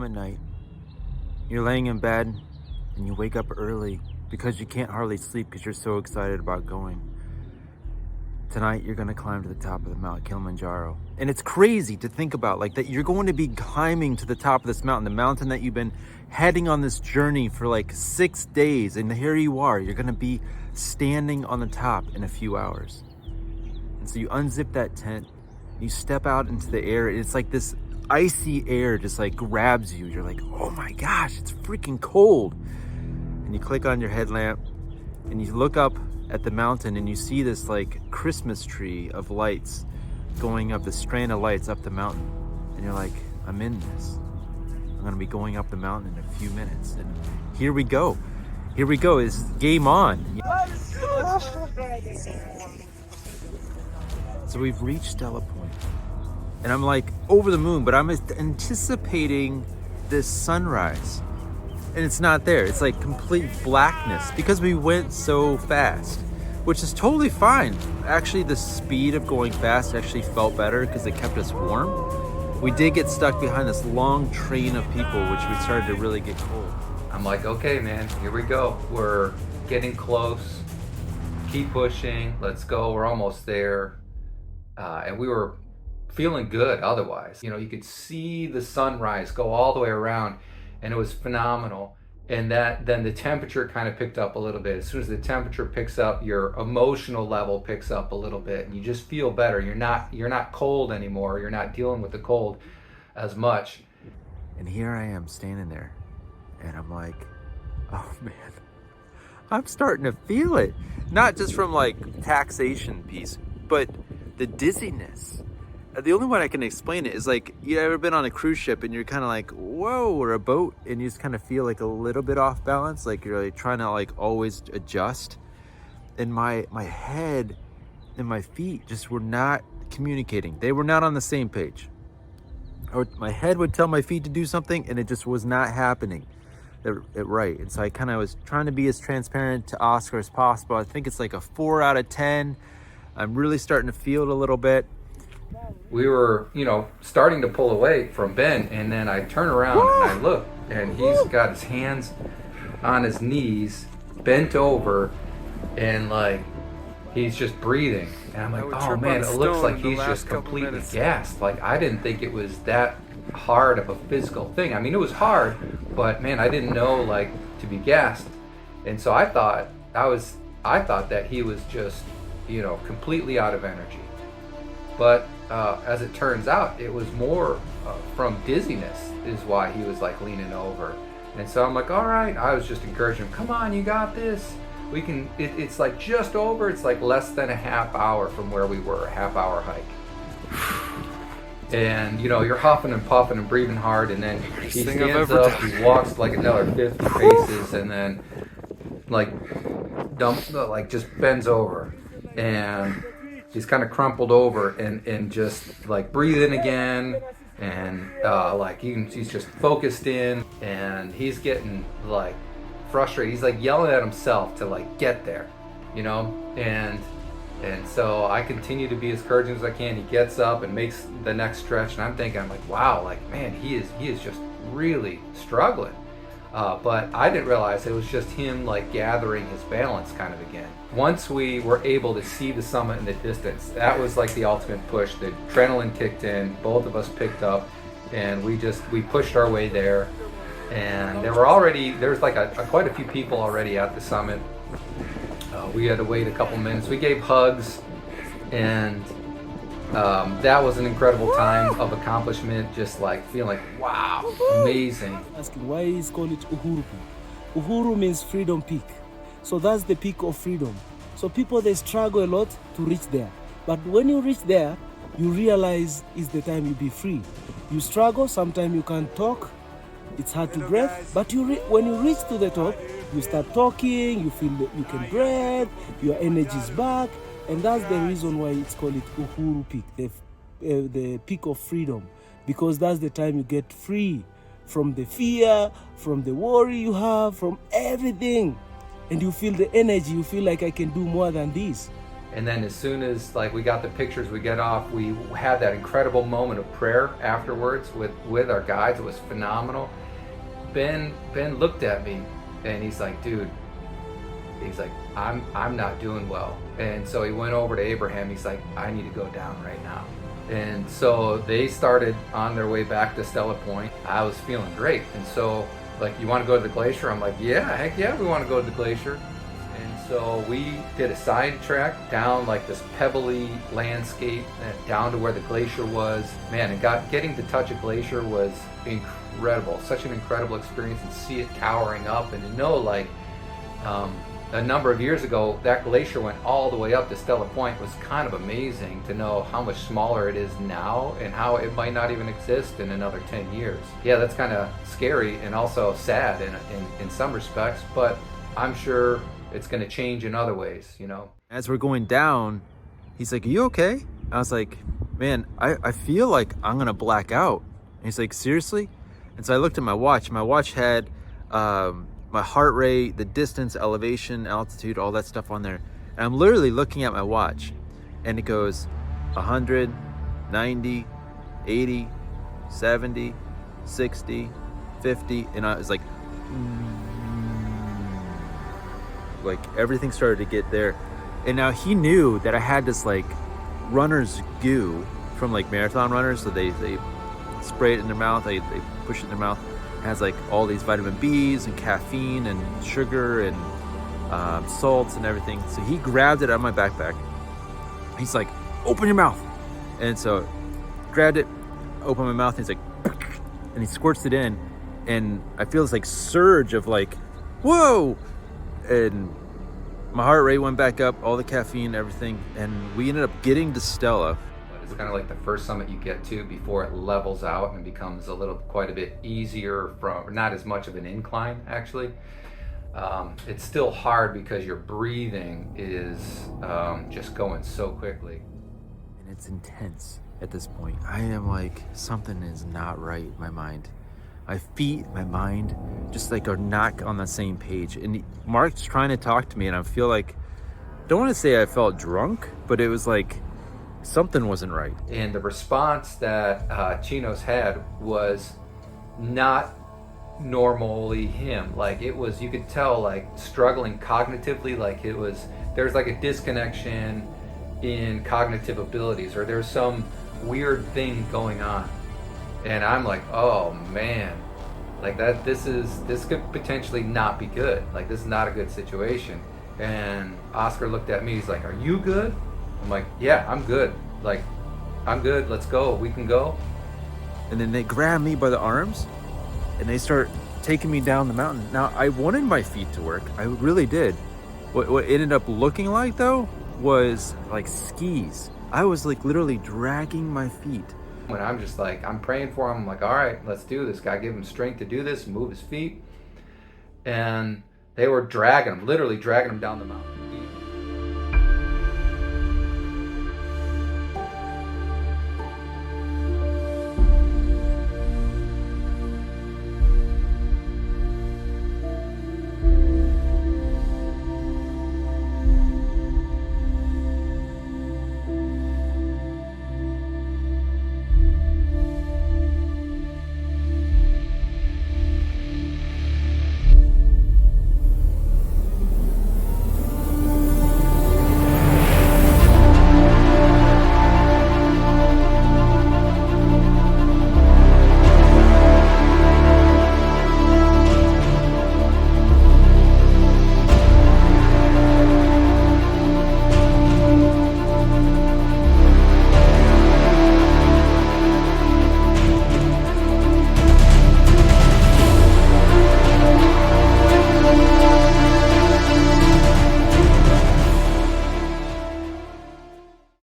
home at night. You're laying in bed and you wake up early because you can't hardly sleep because you're so excited about going. Tonight, you're gonna climb to the top of the Mount Kilimanjaro. And it's crazy to think about, like, that you're going to be climbing to the top of this mountain, the mountain that you've been heading on this journey for like 6 days. And here you are, you're gonna be standing on the top in a few hours. And so you unzip that tent, you step out into the air, and it's like this icy air just like grabs you. You're like, oh my gosh, it's freaking cold. And you click on your headlamp and you look up at the mountain and you see this like Christmas tree of lights going up, the strand of lights up the mountain. And you're like, I'm in this. I'm gonna be going up the mountain in a few minutes. And here we go. Here we go, it's game on. So we've reached Stella Point. And I'm like over the moon, but I'm anticipating this sunrise. And it's not there. It's like complete blackness because we went so fast, which is totally fine. Actually, the speed of going fast actually felt better because it kept us warm. We did get stuck behind this long train of people, which we started to really get cold. I'm like, okay, man, here we go. We're getting close. Keep pushing. Let's go. We're almost there. And we were feeling good otherwise. You know, you could see the sunrise go all the way around, and it was phenomenal. And then the temperature kind of picked up a little bit. As soon as the temperature picks up, your emotional level picks up a little bit, and you just feel better. You're not cold anymore. You're not dealing with the cold as much. And here I am standing there, and I'm like, oh man, I'm starting to feel it. Not just from like taxation piece, but the dizziness. The only way I can explain it is like, you ever been on a cruise ship and you're kind of like, whoa, or a boat, and you just kind of feel like a little bit off balance, like you're like trying to like always adjust. And my head and my feet just were not communicating. They were not on the same page. Or my head would tell my feet to do something and it just was not happening right. And so I kind of was trying to be as transparent to Oscar as possible. I think it's like a 4 out of 10. I'm really starting to feel it a little bit. We were, starting to pull away from Ben, and then I turn around and I look, and he's got his hands on his knees, bent over, and like he's just breathing. And I'm like, oh man, it looks like he's just completely gassed. Like, I didn't think it was that hard of a physical thing. I mean, it was hard, but man, I didn't know like to be gassed. And so I thought that he was just, completely out of energy. But as it turns out, it was more from dizziness is why he was like leaning over. And so I'm like, all right, I was just encouraging him, come on, you got this. We can, it's like just over, it's like less than a half hour from where we were, a half-hour hike. And you're huffing and puffing and breathing hard, and then he stands up, he walks like another 50 paces, and then just bends over. And he's kind of crumpled over and just like breathing again, and he's just focused in, and he's getting like frustrated. He's like yelling at himself to like get there, and so I continue to be as encouraging as I can. He gets up and makes the next stretch, and I'm thinking, I'm like, wow, like man, he is just really struggling. But I didn't realize it was just him like gathering his balance kind of again. Once we were able to see the summit in the distance, that was like the ultimate push. The adrenaline kicked in, both of us picked up, and we pushed our way there. And there's like quite a few people already at the summit. We had to wait a couple minutes. We gave hugs, and that was an incredible time of accomplishment, just like feeling like, wow, amazing. Asking why is called it Uhuru Peak. Uhuru means freedom peak. So that's the peak of freedom. So people, they struggle a lot to reach there. But when you reach there, you realize it's the time you be free. You struggle, sometimes you can't talk, it's hard to breathe, but when you reach to the top, you start talking, you feel that you can breathe, your energy is back. And that's the reason why it's called it Uhuru Peak, the peak of freedom, because that's the time you get free from the fear, from the worry you have, from everything. And you feel the energy, you feel like I can do more than this. And then as soon as like we got the pictures, we get off, we had that incredible moment of prayer afterwards with our guides. It was phenomenal. Ben looked at me and he's like, dude, he's like, I'm not doing well. And so he went over to Abraham. He's like, I need to go down right now. And so they started on their way back to Stella Point. I was feeling great. And so like, you want to go to the glacier? I'm like, yeah, heck yeah, we want to go to the glacier. And so we did a sidetrack down like this pebbly landscape down to where the glacier was. Man, and getting to touch a glacier was incredible. Such an incredible experience, and see it towering up, and to know like a number of years ago that glacier went all the way up to Stella Point was kind of amazing to know how much smaller it is now and how it might not even exist in another 10 years. Yeah, that's kind of scary and also sad in some respects, but I'm sure it's going to change in other ways, you know. As we're going down, he's like, are you okay? I was like, man, I feel like I'm going to black out. And he's like, seriously? And so I looked at my watch. My watch had my heart rate, the distance, elevation, altitude, all that stuff on there. And I'm literally looking at my watch and it goes 100, 90, 80, 70, 60, 50. And I was like everything started to get there. And now he knew that I had this like runner's goo from like marathon runners. So they spray it in their mouth, they push it in their mouth. It has like all these vitamin B's and caffeine and sugar and salts and everything. So he grabbed it out of my backpack. He's like, open your mouth. And so grabbed it, opened my mouth, and he's like, and he squirts it in. And I feel this like surge of like, whoa. And my heart rate went back up, all the caffeine, everything. And we ended up getting to Stella. It's kind of like the first summit you get to before it levels out and becomes quite a bit easier, from not as much of an incline actually. It's still hard because your breathing is just going so quickly. And it's intense at this point. I am like, something is not right in my mind. My feet, my mind, just like are not on the same page. And Mark's trying to talk to me, and I feel like, don't want to say I felt drunk, but it was like, something wasn't right. And the response that Chino's had was not normally him. Like it was, you could tell like struggling cognitively, like there's like a disconnection in cognitive abilities, or there's some weird thing going on. And I'm like, oh man, like this could potentially not be good. Like this is not a good situation. And Oscar looked at me, he's like, are you good? I'm like, yeah, I'm good. Like, I'm good. Let's go. We can go. And then they grab me by the arms and they start taking me down the mountain. Now, I wanted my feet to work. I really did. What it ended up looking like, though, was like skis. I was like literally dragging my feet. When I'm just like, I'm praying for him. I'm like, all right, let's do this. God give him strength to do this, move his feet. And they were literally dragging him down the mountain.